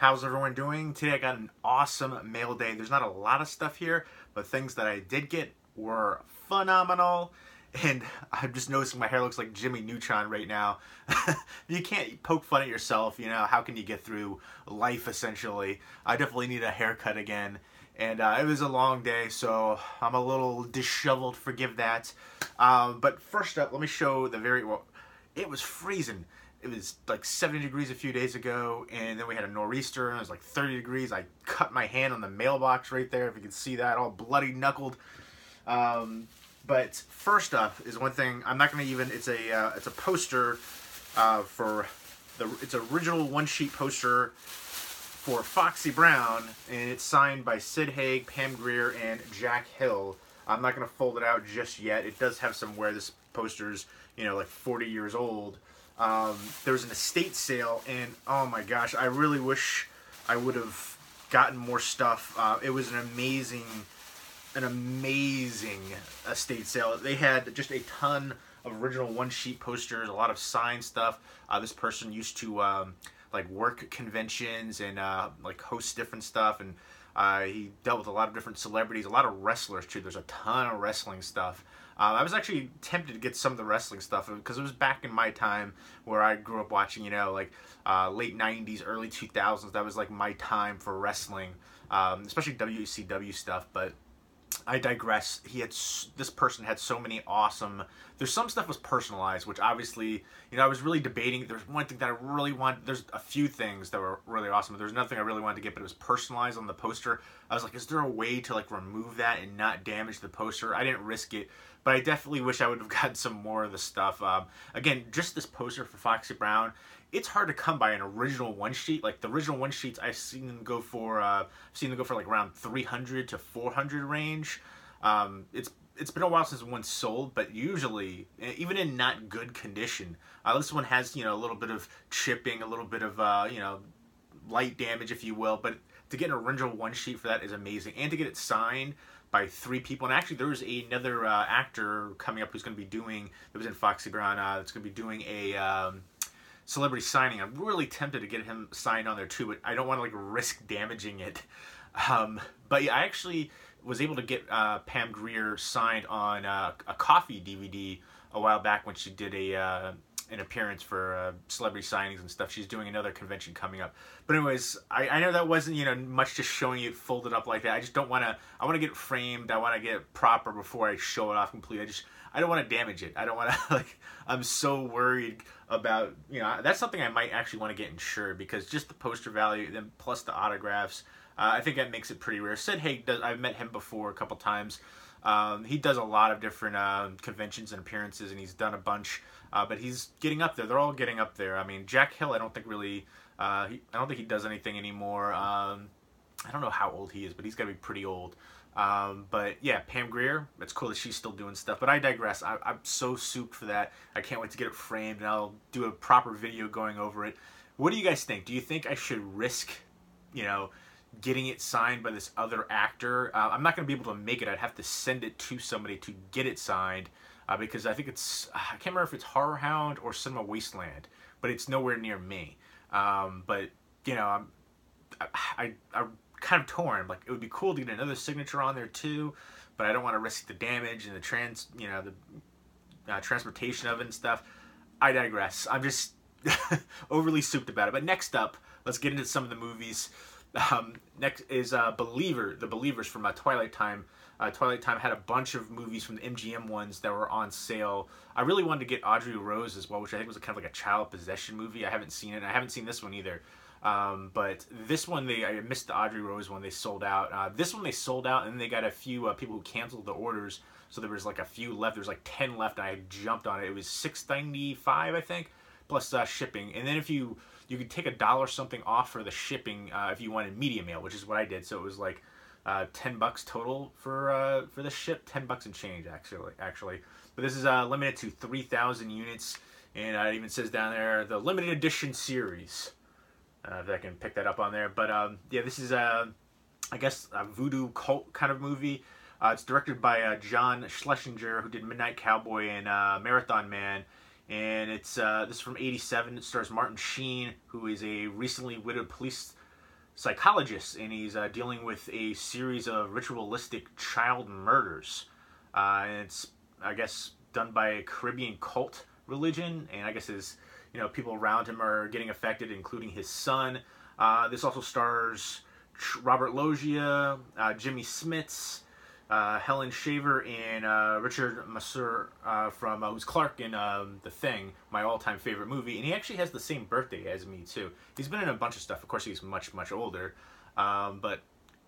How's everyone doing? Today I got an awesome mail day. There's not a lot of stuff here, but things that I did get were phenomenal. And I'm just noticing my hair looks like Jimmy Neutron right now. You can't poke fun at yourself, you know, how can you get through life essentially? I definitely need a haircut again. And it was a long day, so I'm a little disheveled, forgive that. But first up, let me show well, it was freezing. It was like 70 degrees a few days ago, and then we had a nor'easter, and it was like 30 degrees. I cut my hand on the mailbox right there, if you can see that, all bloody knuckled. But first up is one thing, I'm not going to even, it's a poster it's an original one-sheet poster for Foxy Brown, and it's signed by Sid Haig, Pam Grier, and Jack Hill. I'm not going to fold it out just yet. It does have some wear. This poster's, you know, like 40 years old. There was an estate sale, and oh my gosh, I really wish I would have gotten more stuff. It was an amazing estate sale. They had just a ton of original one-sheet posters, a lot of signed stuff. This person used to like work conventions and like host different stuff, and he dealt with a lot of different celebrities, a lot of wrestlers too. There's a ton of wrestling stuff. I was actually tempted to get some of the wrestling stuff because it was back in my time where I grew up watching, you know, like late 90s, early 2000s. That was like my time for wrestling, especially WCW stuff. But I digress. This person had so many awesome. There's some stuff was personalized, which obviously, you know, I was really debating. There's one thing that I really want. There's a few things that were really awesome. There's nothing I really wanted to get, but it was personalized on the poster. I was like, is there a way to like remove that and not damage the poster? I didn't risk it, but I definitely wish I would have gotten some more of the stuff. Again, just this poster for Foxy Brown. It's hard to come by an original one sheet. Like the original one sheets, I've seen them go for like around 300 to 400 range. It's been a while since one's sold, but usually, even in not good condition, this one has, you know, a little bit of chipping, a little bit of you know, light damage, if you will. But to get an original one sheet for that is amazing, and to get it signed by 3 people. And actually, there was another actor coming up who's going to be doing. That was in Foxy Brown. That's going to be doing a celebrity signing. I'm really tempted to get him signed on there too, but I don't want to like risk damaging it. But yeah, I actually was able to get Pam Grier signed on a Coffee DVD a while back when she did an appearance for celebrity signings and stuff. She's doing another convention coming up. But anyways, I know that wasn't, you know, much just showing it folded up like that. I just don't want to. I want to get it framed. I want to get it proper before I show it off completely. I don't want to damage it. I don't want to, like, I'm so worried about, you know, that's something I might actually want to get insured, because just the poster value, then plus the autographs, I think that makes it pretty rare. Sid Haig does, I've met him before a couple times. He does a lot of different conventions and appearances, and he's done a bunch, but he's getting up there. They're all getting up there. I mean, Jack Hill, I don't think really, I don't think he does anything anymore. I don't know how old he is, but he's got to be pretty old. But yeah, Pam Grier, it's cool that she's still doing stuff, but I digress. I'm so souped for that. I can't wait to get it framed, and I'll do a proper video going over it. What do you guys think? Do you think I should risk, you know, getting it signed by this other actor? I'm not going to be able to make it. I'd have to send it to somebody to get it signed, because I think it's, I can't remember if it's Horror Hound or Cinema Wasteland, but it's nowhere near me. But, you know, I'm kind of torn. Like, it would be cool to get another signature on there too, but I don't want to risk the damage and the transportation of it and stuff. I digress. I'm just overly souped about it. But next up, let's get into some of the movies. Next is The Believers from Twilight Time. Twilight Time had a bunch of movies from the MGM ones that were on sale. I really wanted to get Audrey Rose as well, which I think was kind of like a child possession movie. I haven't seen it. I haven't seen this one either. But this one, I missed the Audrey Rose one. They sold out. This one they sold out, and then they got a few people who canceled the orders. So there was like a few left. There's like 10 left. And I jumped on it. It was $6.95, I think, plus shipping. And then if you could take $1 something off for the shipping if you wanted media mail, which is what I did. So it was like $10 total for the ship, $10 and change actually. But this is limited to 3,000 units, and it even says down there the limited edition series. If I can pick that up on there. But yeah, this is I guess a voodoo cult kind of movie. It's directed by John Schlesinger, who did Midnight Cowboy and Marathon Man. And it's this is from '87. It stars Martin Sheen, who is a recently widowed police psychologist, and he's dealing with a series of ritualistic child murders. And it's, I guess, done by a Caribbean cult religion, and I guess his, people around him are getting affected, including his son. This also stars Robert Loggia, Jimmy Smits, Helen Shaver, and Richard Masur from who's Clark in The Thing, my all-time favorite movie. And he actually has the same birthday as me too. He's been in a bunch of stuff. Of course, he's much older, but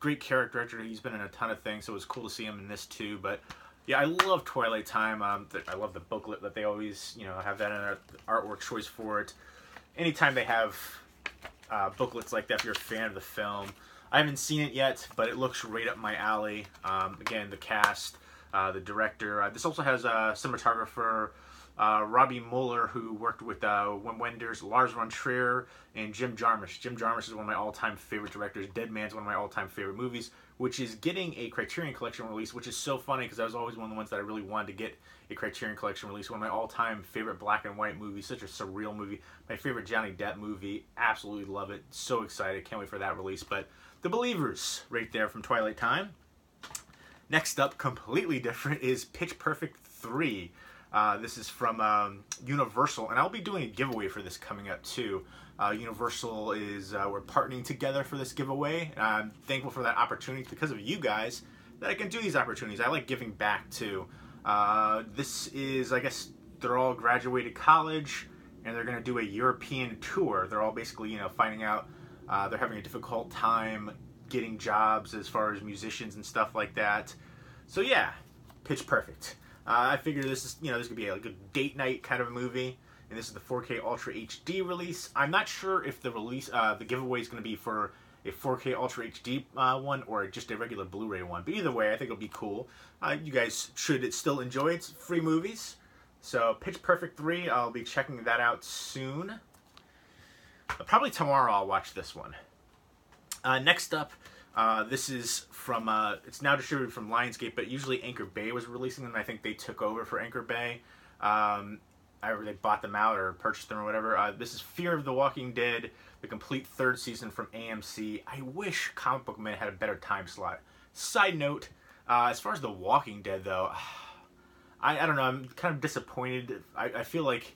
great character actor. He's been in a ton of things, so it was cool to see him in this too. But yeah, I love Twilight Time. I love the booklet that they always have that in their artwork choice for it. Anytime they have booklets like that, if you're a fan of the film. I haven't seen it yet, but it looks right up my alley. Again, the cast, the director. This also has a cinematographer, Robbie Mueller, who worked with Wim Wenders, Lars von Trier, and Jim Jarmusch. Jim Jarmusch is one of my all-time favorite directors. Dead Man's one of my all-time favorite movies, which is getting a Criterion Collection release, which is so funny because that was always one of the ones that I really wanted to get a Criterion Collection release. One of my all-time favorite black and white movies, such a surreal movie. My favorite Johnny Depp movie. Absolutely love it. So excited. Can't wait for that release. But The Believers, right there from Twilight Time. Next up, completely different, is Pitch Perfect 3. This is from Universal, and I'll be doing a giveaway for this coming up too. Universal is, we're partnering together for this giveaway, and I'm thankful for that opportunity because of you guys that I can do these opportunities. I like giving back too. This is, I guess, they're all graduated college, and they're going to do a European tour. They're all basically, finding out they're having a difficult time getting jobs as far as musicians and stuff like that. So yeah, Pitch Perfect. I figure this is, this could be like a date night kind of a movie, and this is the 4K Ultra HD release. I'm not sure if the release, the giveaway is going to be for a 4K Ultra HD one or just a regular Blu-ray one. But either way, I think it'll be cool. You guys should still enjoy it. It's free movies. So Pitch Perfect 3, I'll be checking that out soon. Probably tomorrow I'll watch this one. Next up, this is from, it's now distributed from Lionsgate, but usually Anchor Bay was releasing them. I think they took over for Anchor Bay. Either they bought them out or purchased them or whatever. This is Fear of the Walking Dead, the complete third season from AMC. I wish Comic Book Man had a better time slot. Side note, as far as The Walking Dead though, I don't know, I'm kind of disappointed. I feel like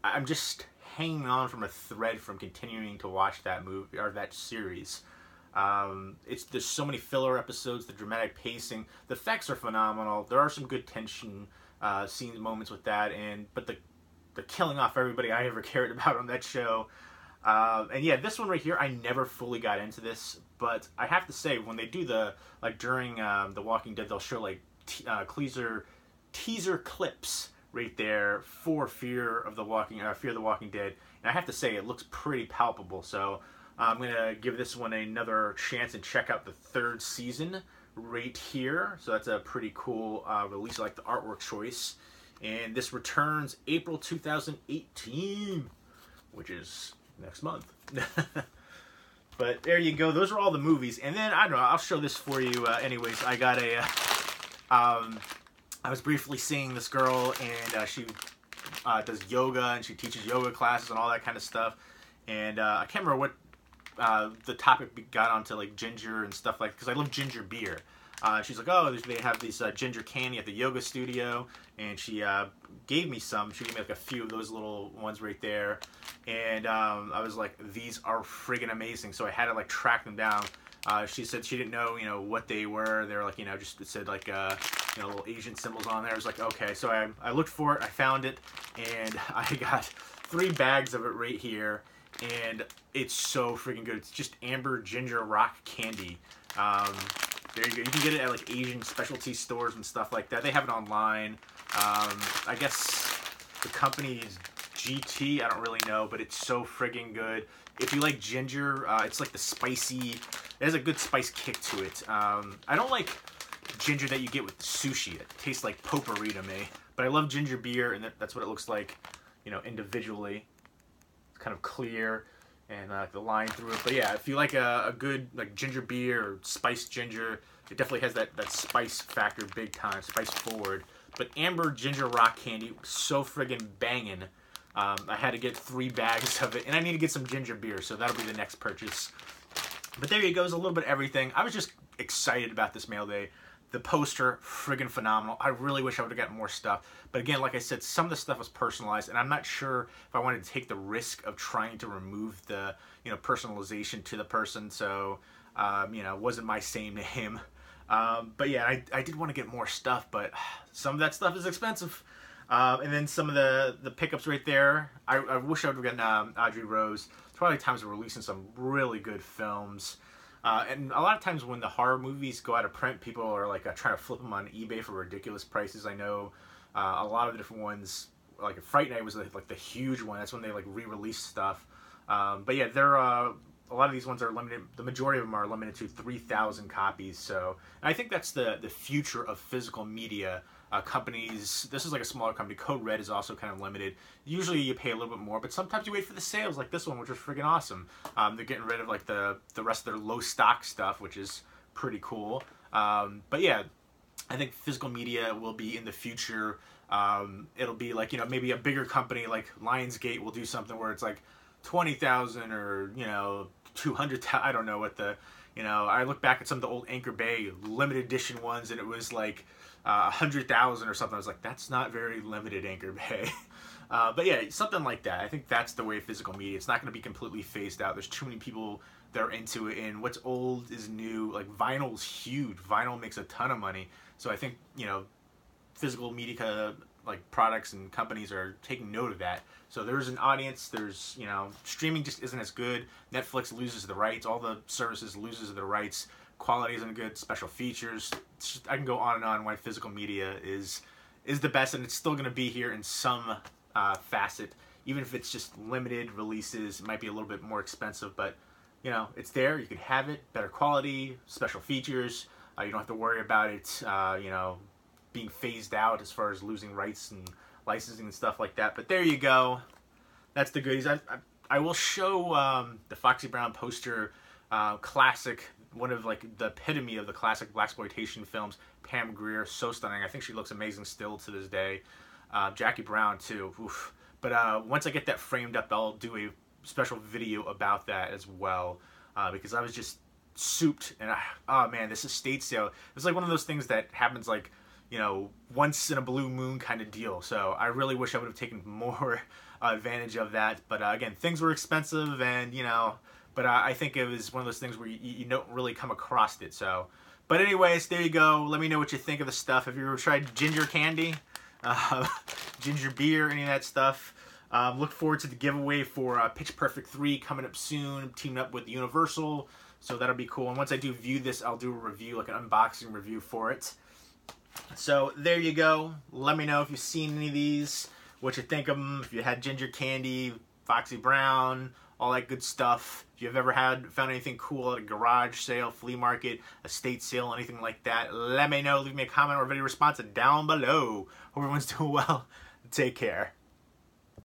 I'm just hanging on from a thread from continuing to watch that movie or that series. There's so many filler episodes, the dramatic pacing, the effects are phenomenal. There are some good tension scenes, moments with that, but the killing off everybody I ever cared about on that show. And yeah, this one right here, I never fully got into this, but I have to say, when they do during The Walking Dead, they'll show like teaser clips right there for Fear of the Walking Dead, and I have to say it looks pretty palpable. So I'm gonna give this one another chance and check out the third season right here. So that's a pretty cool release. I like the artwork choice, and this returns April 2018, which is next month. But there you go. Those are all the movies, and then I don't know. I'll show this for you. Anyways, I got I was briefly seeing this girl, and she does yoga, and she teaches yoga classes and all that kind of stuff. And I can't remember what the topic got onto, like ginger and stuff like, because I love ginger beer. She's like, oh, they have these ginger candy at the yoga studio, and she gave me some. She gave me like a few of those little ones right there, and I was like, these are friggin' amazing. So I had to like track them down. She said she didn't know, what they were. They were like, just it said like, little Asian symbols on there. I was like, okay. So I looked for it, I found it, and I got 3 bags of it right here, and it's so freaking good. It's just amber ginger rock candy. There you go. You can get it at like Asian specialty stores and stuff like that. They have it online. I guess the company is GT. I don't really know, but it's so friggin' good. If you like ginger, it's like the spicy. It has a good spice kick to it. I don't like ginger that you get with sushi. It tastes like potpourri to me. But I love ginger beer, and that's what it looks like, individually. It's kind of clear, and the line through it. But yeah, if you like a good like ginger beer or spiced ginger, it definitely has that spice factor big time, spice forward. But amber ginger rock candy, so friggin' banging. I had to get 3 bags of it, and I need to get some ginger beer, so that'll be the next purchase. But there you go, it was a little bit of everything. I was just excited about this mail day. The poster, friggin' phenomenal. I really wish I would have gotten more stuff. But again, like I said, some of the stuff was personalized, and I'm not sure if I wanted to take the risk of trying to remove the, personalization to the person. So, it wasn't my same name. But yeah, I did want to get more stuff, but some of that stuff is expensive. And then some of the pickups right there. I wish I would have gotten Audrey Rose. Twilight Times are releasing some really good films. And a lot of times when the horror movies go out of print, people are like trying to flip them on eBay for ridiculous prices. I know a lot of the different ones, like Fright Night was like the huge one. That's when they like re-release stuff. But yeah, they're a lot of these ones are limited. The majority of them are limited to 3,000 copies. So, and I think that's the future of physical media. Companies, this is like a smaller company. Code Red is also kind of limited. Usually you pay a little bit more, but sometimes you wait for the sales like this one, which is freaking awesome. They're getting rid of like the rest of their low stock stuff, which is pretty cool. But yeah, I think physical media will be in the future. It'll be like, maybe a bigger company like Lionsgate will do something where it's like 20,000 or, 200,000. I don't know what the, I look back at some of the old Anchor Bay limited edition ones and it was like 100,000 or something. I was like, that's not very limited, Anchor Bay. But yeah, something like that. I think that's the way of physical media. It's not going to be completely phased out. There's too many people that are into it, and what's old is new. Like vinyl's huge. Vinyl makes a ton of money. So I think, physical media like products and companies are taking note of that. So there's an audience. There's, streaming just isn't as good. Netflix loses the rights. All the services loses the rights. Quality isn't good, special features. I can go on and on why physical media is the best, and it's still going to be here in some facet. Even if it's just limited releases, it might be a little bit more expensive, but it's there. You can have it, better quality, special features. You don't have to worry about it, being phased out as far as losing rights and licensing and stuff like that. But there you go. That's the goodies. I will show the Foxy Brown poster, classic. One of like the epitome of the classic blaxploitation films. Pam Grier, so stunning. I think she looks amazing still to this day. Jackie Brown too. Oof. But once I get that framed up, I'll do a special video about that as well, because I was just souped, and oh man, this estate sale. It's like one of those things that happens like once in a blue moon kind of deal. So I really wish I would have taken more advantage of that. But again, things were expensive, and But I think it was one of those things where you don't really come across it. So, but anyways, there you go. Let me know what you think of the stuff. Have you ever tried ginger candy, ginger beer, any of that stuff? Look forward to the giveaway for Pitch Perfect 3 coming up soon, teaming up with Universal. So that'll be cool. And once I do view this, I'll do a review, like an unboxing review for it. So there you go. Let me know if you've seen any of these, what you think of them, if you had ginger candy, Foxy Brown, all that good stuff. If you've ever found anything cool at a garage sale, flea market, estate sale, anything like that, let me know. Leave me a comment or a video response down below. Hope everyone's doing well. Take care.